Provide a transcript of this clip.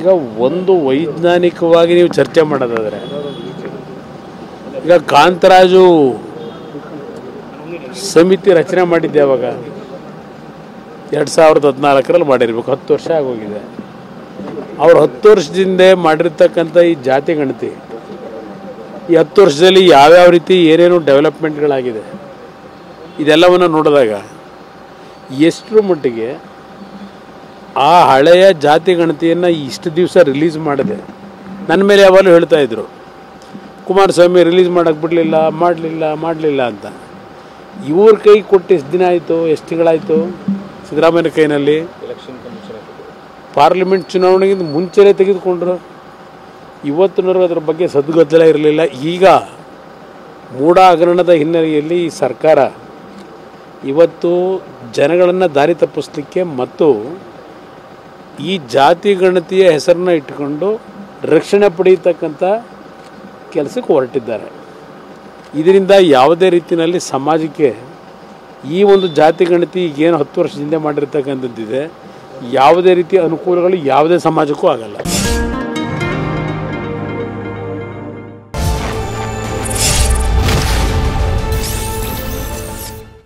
ಈಗ ಒಂದು ವೈಜ್ಞಾನಿಕವಾಗಿ ನೀವು ಚರ್ಚೆ ಮಾಡೋದಾದರೆ ಈಗ ಕಾಂತರಾಜು ಸಮಿತಿ ರಚನೆ ಮಾಡಿದ್ದೆ ಅವಾಗ 2014ರಲ್ಲಿ ಮಾಡಿರಬೇಕು, 10 ವರ್ಷ ಆಗೋಗಿದೆ. ಅವ್ರು 10 ವರ್ಷದಿಂದ ಮಾಡಿರ್ತಕ್ಕಂಥ ಈ ಜಾತಿ ಗಣತಿ ಈ 10 ವರ್ಷದಲ್ಲಿ ಯಾವ್ಯಾವ ರೀತಿ ಏನೇನು ಡೆವಲಪ್ಮೆಂಟ್ಗಳಾಗಿದೆ ಇದೆಲ್ಲವನ್ನು ನೋಡಿದಾಗ ಎಷ್ಟರ ಮಟ್ಟಿಗೆ ಆ ಹಳೆಯ ಜಾತಿ ಗಣತಿಯನ್ನು ಇಷ್ಟು ದಿವಸ ರಿಲೀಸ್ ಮಾಡಿದೆ. ನನ್ನ ಮೇಲೆ ಯಾವಾಗಲೂ ಹೇಳ್ತಾಯಿದ್ರು ಕುಮಾರಸ್ವಾಮಿ ರಿಲೀಸ್ ಮಾಡೋಕ್ಕೆ ಬಿಡಲಿಲ್ಲ, ಮಾಡಲಿಲ್ಲ ಅಂತ. ಇವ್ರ ಕೈ ಕೊಟ್ಟು ಎಷ್ಟು ದಿನ ಆಯಿತು, ಎಷ್ಟು ತಿಂಗಳಾಯಿತು? ಸಿದ್ದರಾಮಯ್ಯನ ಕೈನಲ್ಲಿ ಪಾರ್ಲಿಮೆಂಟ್ ಚುನಾವಣೆಗಿಂತ ಮುಂಚೆನೇ ತೆಗೆದುಕೊಂಡ್ರು. ಇವತ್ತಿನವರೆಗೂ ಅದರ ಬಗ್ಗೆ ಸದ್ಗದ್ದಲ ಇರಲಿಲ್ಲ. ಈಗ ಮೂಢ ಹಗರಣದ ಹಿನ್ನೆಲೆಯಲ್ಲಿ ಈ ಸರ್ಕಾರ ಇವತ್ತು ಜನಗಳನ್ನು ದಾರಿ ತಪ್ಪಿಸಲಿಕ್ಕೆ ಮತ್ತು ಈ ಜಾತಿ ಗಣತಿಯ ಹೆಸರನ್ನ ಇಟ್ಟುಕೊಂಡು ರಕ್ಷಣೆ ಪಡೆಯತಕ್ಕಂಥ ಕೆಲಸಕ್ಕೆ ಹೊರಟಿದ್ದಾರೆ. ಇದರಿಂದ ಯಾವುದೇ ರೀತಿಯಲ್ಲಿ ಸಮಾಜಕ್ಕೆ ಈ ಒಂದು ಜಾತಿ ಗಣತಿ ಈಗೇನು 10 ವರ್ಷದಿಂದ ಮಾಡಿರ್ತಕ್ಕಂಥದ್ದಿದೆ ಯಾವುದೇ ರೀತಿಯ ಅನುಕೂಲಗಳು ಯಾವುದೇ ಸಮಾಜಕ್ಕೂ ಆಗಲ್ಲ.